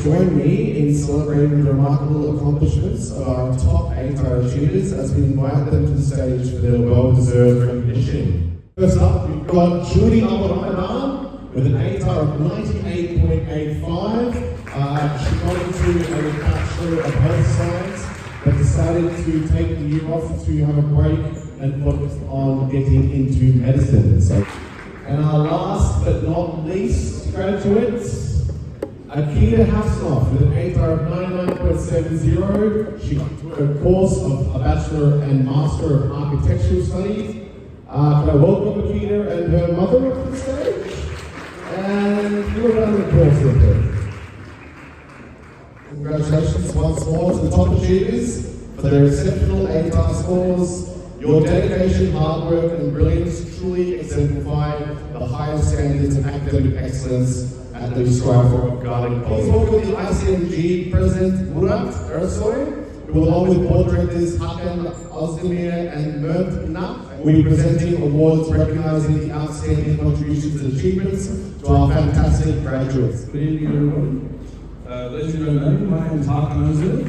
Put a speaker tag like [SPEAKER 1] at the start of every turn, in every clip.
[SPEAKER 1] join me in celebrating the remarkable accomplishments of our top ATAR achievers as we invite them to the stage for their well-deserved recognition. First up, we've got Judy Abdurrahman with an ATAR of 98.85. She got into a Bachelor of Health Science, but decided to take the year off to have a break and focus on getting into medicine. And our last but not least graduate, Akita Hasanoff with an ATAR of 99.70. She got to a course of a Bachelor and Master of Architectural Studies. Can I welcome Akita and her mother up to the stage? And give a round of applause for her. Congratulations once more to the top achievers for their exceptional ATAR scores. Your dedication, hard work, and brilliance truly exemplify the highest standards of academic excellence at the strive for Garden College. Please welcome the ICMG President Murat Ersoy, who along with board directors Hakan Ozdemir and Mert Inat will be presenting awards recognizing the outstanding contributions and achievements to our fantastic graduates.
[SPEAKER 2] Good evening, everyone. Ladies and gentlemen, my name is Hakan Ozdemir.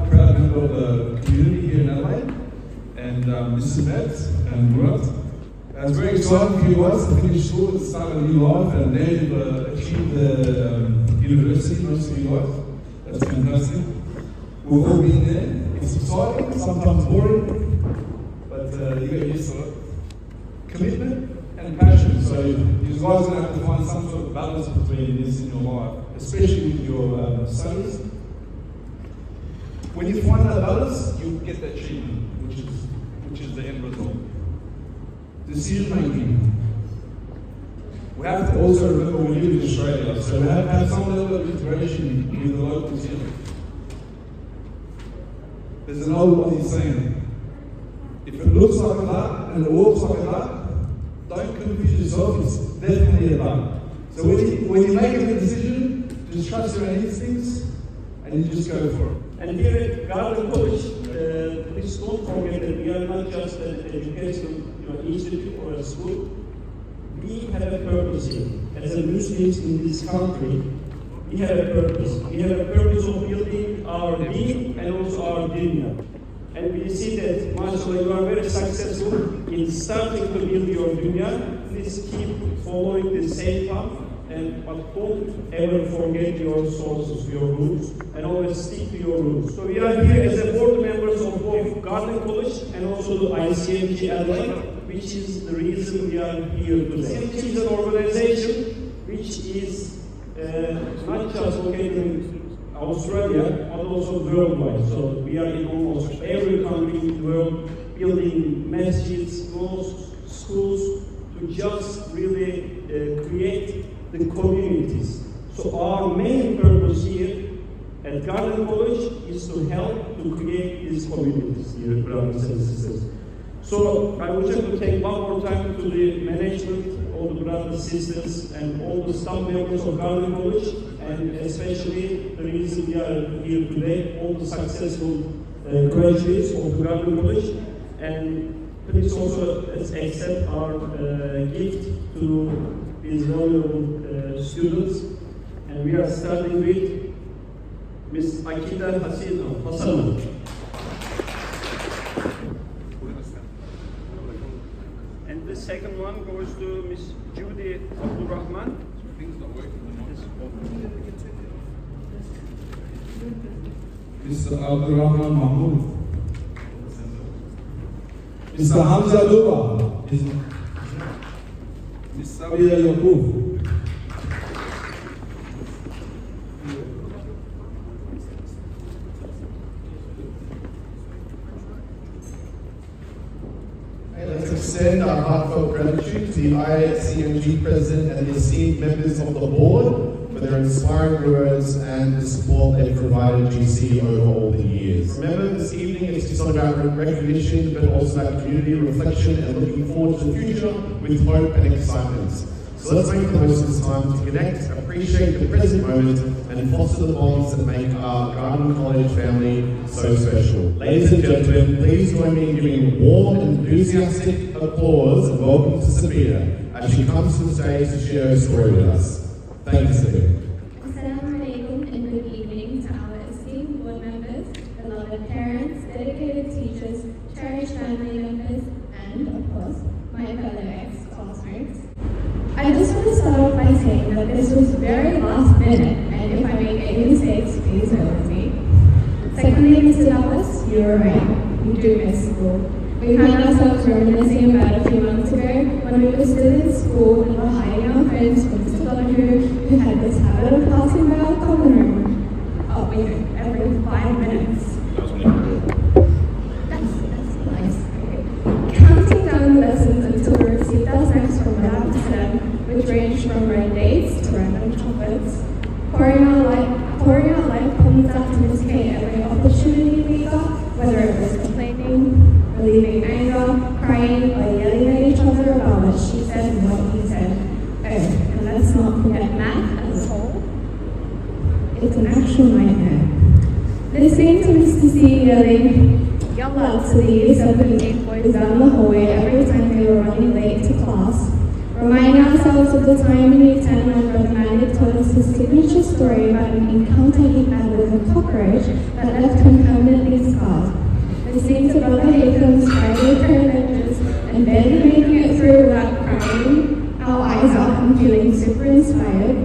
[SPEAKER 2] Proud member of the community here in Adelaide, and Mr. Met and Murat. It's very exciting for you guys to finish school at the start of a new life, and there you've achieved the university, most of you guys. That's fantastic. We've all been there. It's exciting, sometimes boring, but you get used to it. Commitment and passion. So you guys are going to have to find some sort of balance between this in your life, especially with your studies. When you find that balance, you get that achievement, which is the end result. Decision making. We have to also remember we live in Australia, so we have to have some level of integration with the locals here. There's an old way saying, if it looks like a duck and it walks like a duck, don't confuse yourself, it's definitely a duck. So when you make a decision, just trust your instincts and you just go for it.
[SPEAKER 3] And here at Garden College, please don't forget that we are not just an educational institute or a school. We have a purpose here. As Muslims in this country, we have a purpose. We have a purpose of building our deen and also our dunya. And we see that, mashallah, you are very successful in starting to build your dunya. Please keep following the same path. But don't ever forget your sources, your roots, and always stick to your roots. So we are here as a board members of both Garden College and also the ICMG Adelaide, which is the reason we are here today. ICMG is an organization which is not just located in Australia, but also worldwide. So we are in almost every country in the world, building masjids, mosques, schools, to just really create the communities. So our main purpose here at Garden College is to help to create these communities here, brothers and sisters. So I would like to take one more time to the management, all the brothers, sisters, and all the staff members of Garden College, and especially the reason we are here today, all the successful graduates of Garden College. And please also accept our gift to these valuable students, and we are starting with Ms. Akita Hasanoff. And the second one goes to Ms. Judy Abdurrahman.
[SPEAKER 2] Mr. Abdurrahman Mahmoud. Mr. Hamza Duba. Ms. Sabia Yaqub.
[SPEAKER 1] Let's extend our heartfelt gratitude to the ICMG President and the esteemed members of the board for their inspiring words and the support they've provided GC over all the years. Remember, this evening is just not about recognition, but also about community reflection and looking forward to the future with hope and excitement. So let's make the most of this time to connect, appreciate the present moment, and foster the bonds that make our Garden College family so special. Ladies and gentlemen, please join me in giving a warm and enthusiastic applause and welcome to Sabina as she comes to the stage to share her story with us. Thank you, Sabina.
[SPEAKER 4] beloved parents, dedicated teachers, cherished family members, and, of course, my fellow ex-classmates. I just want to start off by saying that this was very last minute, and if I make any mistakes, please bear with me. Secondly, Mr. Dallas, you're right. We do miss school. We found ourselves reminiscing about a few months ago when we were still in school and were hiding our friends from Mr. Donahue, who had this habit of passing by our common room. Oh, every 5 minutes. That's nice. Okay. Counting down the lessons until we received our snacks from Madame Sam, which ranged from red dates to random chocolates. Pouring our life problems out to Miss K every opportunity we got, whether it was complaining, relieving anger, crying, or yelling at each other about what she said and what he said. Oh, and let's not forget math as a whole. It's an actual nightmare. Listening to Mr. C yelling out to the year 7 and 8 boys down the hallway every time they were running late to class. Reminding ourselves of the time in year 10 when Brother Manny told us his signature story about an encounter he had with a cockroach that left him permanently scarred. Listening to Brother Haytham's Friday prayer lectures and barely making it through without crying, our eyes out and feeling super inspired.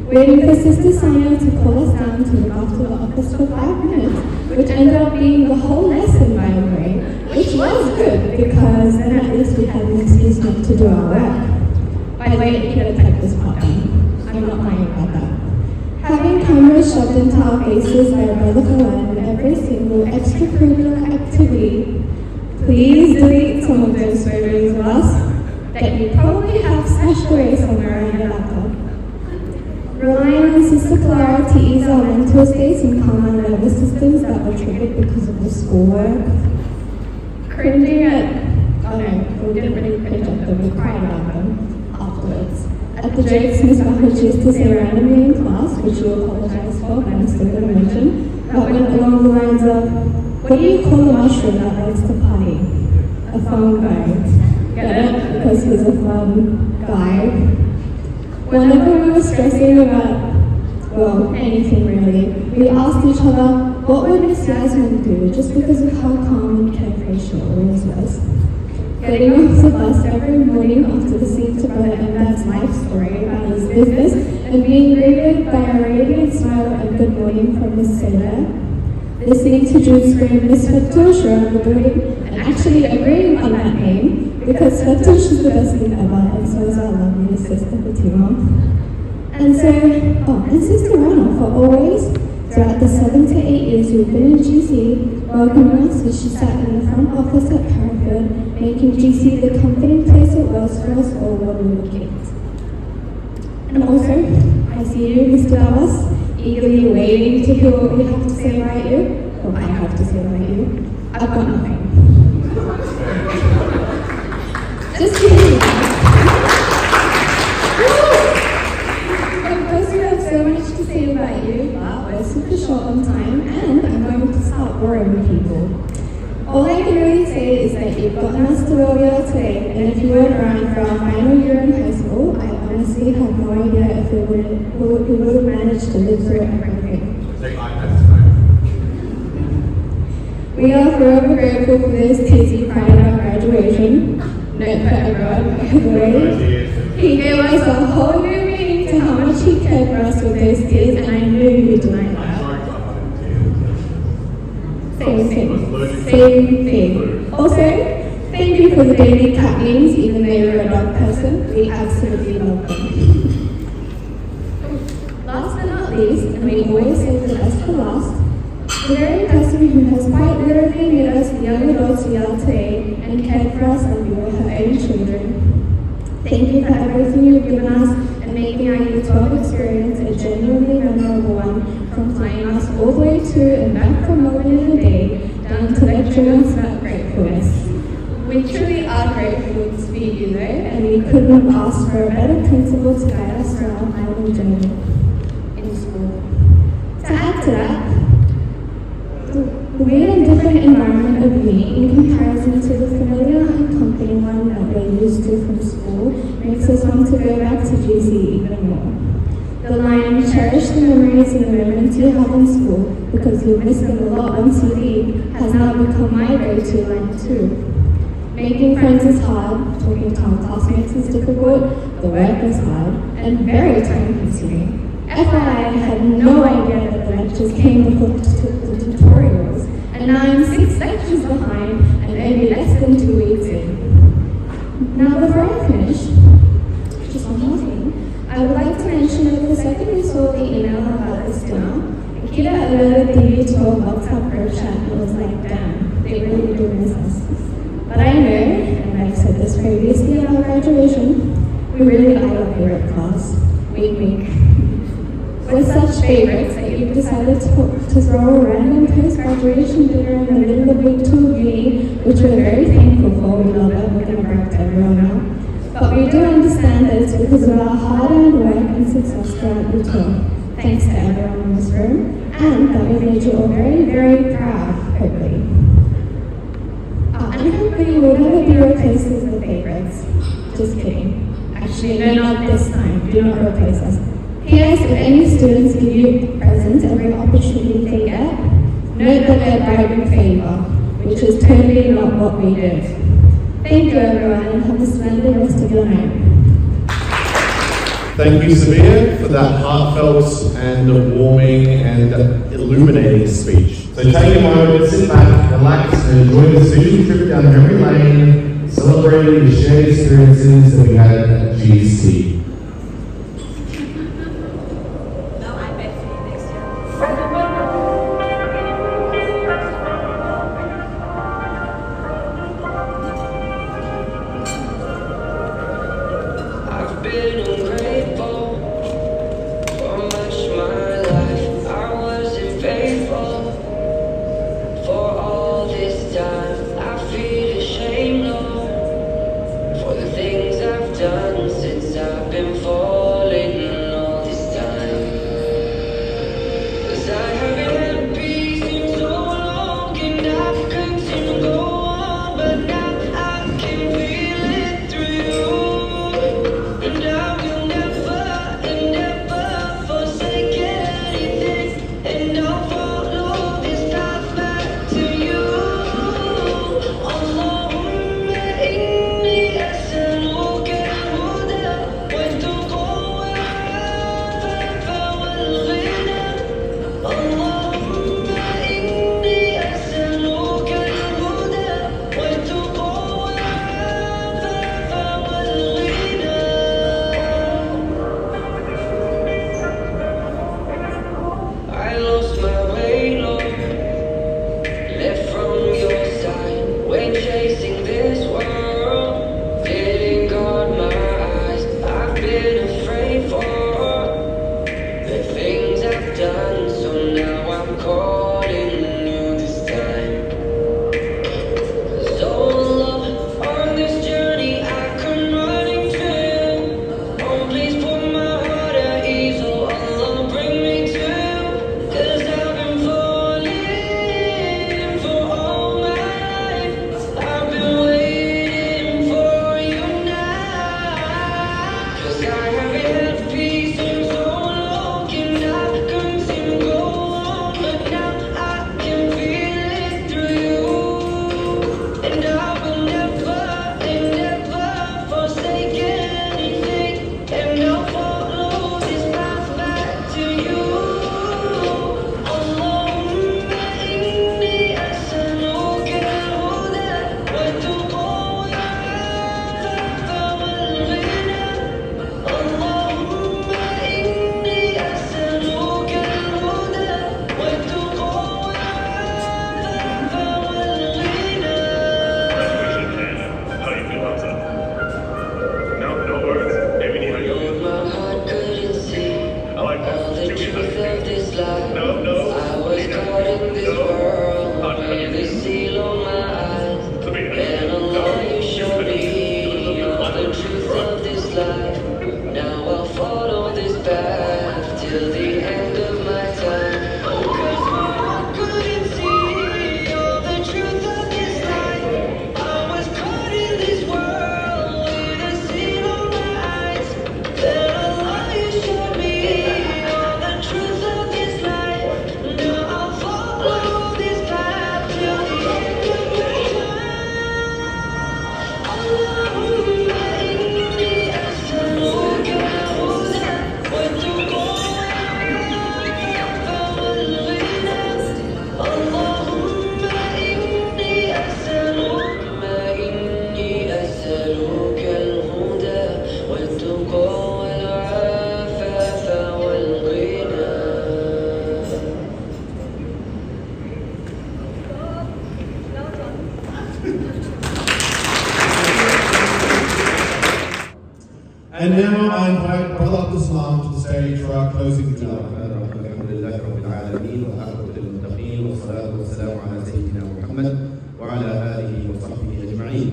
[SPEAKER 4] Waiting for Sister Sonia to call us down to look after the office for 5 minutes, which ended up being the whole lesson, by the way, which was good because then at least we had an excuse not to do our work. By the way, you could have typed this part down. I'm not lying about that. Having cameras shoved into our faces by Brother Kalan in every single extracurricular activity, please delete some of those photos of us that you probably have stashed away somewhere on your laptop. Relying on Sister Clara to ease our mental states and calm our nervous systems that were triggered because of the schoolwork. Cringing at, oh no, we didn't really cringe at them, we cried about them. Afterwards. At the jokes Miss Buckridge used to say randomly in class, which you apologize for, but I'm still going to mention, that went along the lines of, what do you call a mushroom that likes to party? A fun guy. Get it? Because he's a fun guy. Whenever we were stressing about, well, anything really, we asked each other, what would Miss Yasmin do, just because of how calm and carefree she always was. Getting off the bus every morning after listening to Brother Embad's life story about his business and being greeted by a radiant smile and good morning from Miss Sailor. Listening to Jude scream Miss Fatouche around the building and actually agreeing on that name because Fatouche is the best thing ever and so is our lovely sister Fatima. And Sister Rana for always, throughout the 7 to 8 years we've been in GC, welcoming us as she sat in the front office at Hereford, making GC the comforting place it was for us all when we were kids. And also, I see you, Mr. Dallas, eagerly waiting to hear what we have to say about you. Well, I have to say about you. I've got nothing. Just kidding. Of course, we have so much to say about you, but we're super short on time, and I'm going to start boring people. All I can really say is that you've gotten us to where we are today, and if you weren't around for our final year in high school, I honestly have no idea if we would have managed to live through everything.
[SPEAKER 1] Take iPads tonight.
[SPEAKER 4] We are forever grateful for this kids you cried at our graduation. Note for everyone, by the way. He gave us a whole new meaning to how much he cared for us with those tears, and I knew you'd deny that. Same thing. Also, thank you for the daily cat memes, even though you're a dog person. We absolutely love them. Last but not least, and we always save the best for last, the very person who has quite literally made us the young adults we are today and cared for us like we were her own children. Thank you for everything you've given us and making our Year 12 experience a genuinely memorable one, from flying us all the way to and back from Melbourne in a day, down to lecturing us about gratefulness. We truly are grateful to be you though, and we couldn't have asked for a better principal to guide us through our final journey in school. To add to that, the weird and different environment of uni in comparison to the familiar and comforting one that we're used to from school makes us want to go back to GC even more. The line, share cherish the memories and the moments you have in school because you've missed them a lot on TV has now become my go-to line too. Making friends is hard, talking to our classmates is difficult, the work is hard, and very time-consuming. FYI, I had no idea that the lectures came before the tutorials, and now I'm 6 lectures behind and only less than 2 weeks in. Now before I finish, just one more thing, I would like to mention that the second we saw the email about this dinner, Akita alerted the U12 WhatsApp group chat and was like, damn, they really do miss us. But I know, and I've said this previously at our graduation, we really are your favorite class. Wink, wink. We're such favorites that you've decided to throw a random post-graduation dinner in the middle of week 2 of uni, which we're very thankful for. We love it. We're going to brag to everyone now. But we do understand that it's because of our hard-earned work and success throughout the tour. Thanks to everyone in this room, and that we made you all very, very proud, hopefully. And hopefully we'll never be replaced as the favorites. Just kidding. Actually, no, not this time. Do not replace us. P.S. If any students give you presents every opportunity they get, note that they're bribing favor, which is totally not what we do. Thank you everyone and have a splendid rest of your night.
[SPEAKER 1] Thank you, Sabir, for that heartfelt and warming and illuminating speech. So take a moment, sit back, relax, and enjoy the student trip down memory lane, celebrating the shared experiences that we had at GC.
[SPEAKER 5] I've been ungrateful for much my life. I wasn't faithful for all this time. I feel ashamed, Lord, for the things I've done since I've been falling all this time. 'Cause I haven't had peace in so long, and I couldn't seem to go on, but now I can feel it through you. And I will never, never forsake anything, and I'll follow this path back to you. Allahumma inni as'aluka al-huda wat-tuqa wal-'afafa wal-ghina. Allahumma inni as'aluka al-huda wat-tuqa wal-'afafa wal-ghina. I lost my way, Lord, left from your side when chasing this world. Didn't guard my eyes. I've been afraid for the things I've done, so now I'm calling you this time. So long on this journey I come running to you. Oh, please put my heart at ease. Oh, Allah, bring me to you. 'Cause I've been falling for all my life. I've been waiting for you now. 'Cause I haven't had peace in so long, and I couldn't seem to go on, but now I can feel it through you. And I will never, never forsake anything, and I'll follow this path back to you. Allahumma inni as'aluka al-huda wat-tuqa wal-'afafa wal-ghina. Allahumma inni as'aluka al-huda wat-tuqa wal-'afafa wal-ghina.
[SPEAKER 6] How you feel, Hamza? No words. Maybe need to go.
[SPEAKER 5] Lord, my heart couldn't see
[SPEAKER 6] I like that.
[SPEAKER 5] all the
[SPEAKER 6] Give me a
[SPEAKER 5] truth
[SPEAKER 6] hug.
[SPEAKER 5] of this life.
[SPEAKER 6] No.
[SPEAKER 5] I was caught in this
[SPEAKER 6] No.
[SPEAKER 5] world
[SPEAKER 6] Hug.
[SPEAKER 5] with a seal on my eyes.
[SPEAKER 6] Sabir.
[SPEAKER 5] And Allah, you showed me all the truth of this life. Now I'll follow this path till the end of my time. Oh, 'cause my heart couldn't see all the truth of this life. I was caught in this world with a seal on my eyes. Then Allah, you showed me all the
[SPEAKER 1] stage for our closing dua.
[SPEAKER 7] الحمد لله رب العالمين والعاقبة للمتقين والصلاة والسلام على سيدنا محمد وعلى آله وصحبه أجمعين.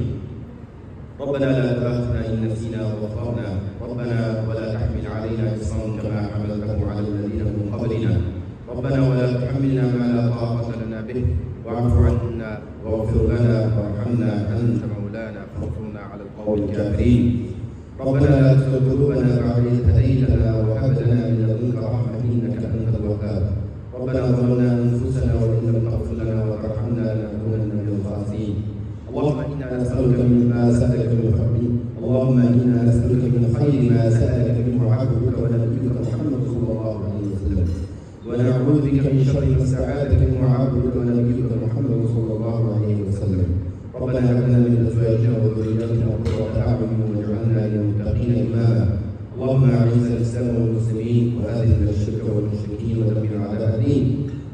[SPEAKER 7] ربنا لا تؤاخذنا إن نسينا وأخطأنا، ربنا ولا تحمل علينا إصرا كما حملته على الذين من قبلنا، ربنا ولا تحملنا ما لا طاقة لنا به، واعف عنا واغفر لنا وارحمنا أنت مولانا فانصرنا على القوم الكافرين. ربنا لا تزغ قلوبنا بعد إذ هديتنا وهب لنا من لدنك رحمة إنك أنت الوهاب. ربنا ظلمنا أنفسنا وإن لم تغفر لنا وترحمنا لنكونن من الخاسرين. اللهم إنا نسألك مما سألك من فضلك، اللهم إنا نسألك من خير ما سألك منه عبدك ونبيك محمد صلى الله عليه وسلم، ونعوذ بك من شر ما استعاذك منه عبدك ونبيك محمد صلى الله عليه وسلم. ربنا هب لنا من أزواجنا وذرياتنا قرة أعين واجعلنا للمتقين إماما. اللهم أعز الإسلام والمسلمين وأذل الشرك والمشركين ودمر أعداء الدين.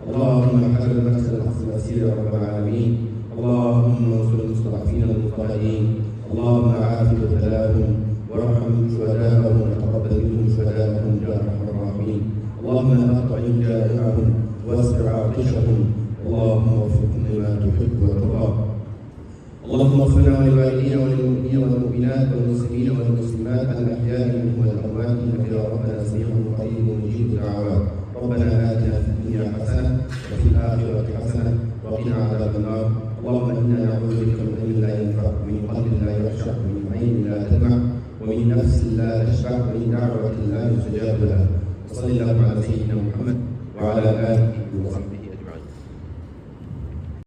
[SPEAKER 7] اللهم حرر نفس الأخذ الأسير يا رب العالمين. اللهم انصر المستضعفين المضطهدين. اللهم عاف مبتلاهم وارحم شهداءهم وتقبل منهم شهداءهم يا أرحم الراحمين. اللهم أطعم جائعهم واسع عاطشهم. اللهم وفقهم لما تحب وترضى. اللهم اغفر لنا ولوالدينا وللمؤمنين والمؤمنات والمسلمين والمسلمات الأحياء منهم والأموات إنك يا ربنا سميع قريب مجيب الدعوات. ربنا آتنا في الدنيا حسنة وفي الآخرة حسنة وقنا عذاب النار. اللهم إنا نعوذ بك من علم لا ينفع ومن قلب لا يخشع ومن عين لا تدمع ومن نفس لا تشبع ومن دعوة لا يستجاب لها. وصلى الله على سيدنا محمد وعلى آله وصحبه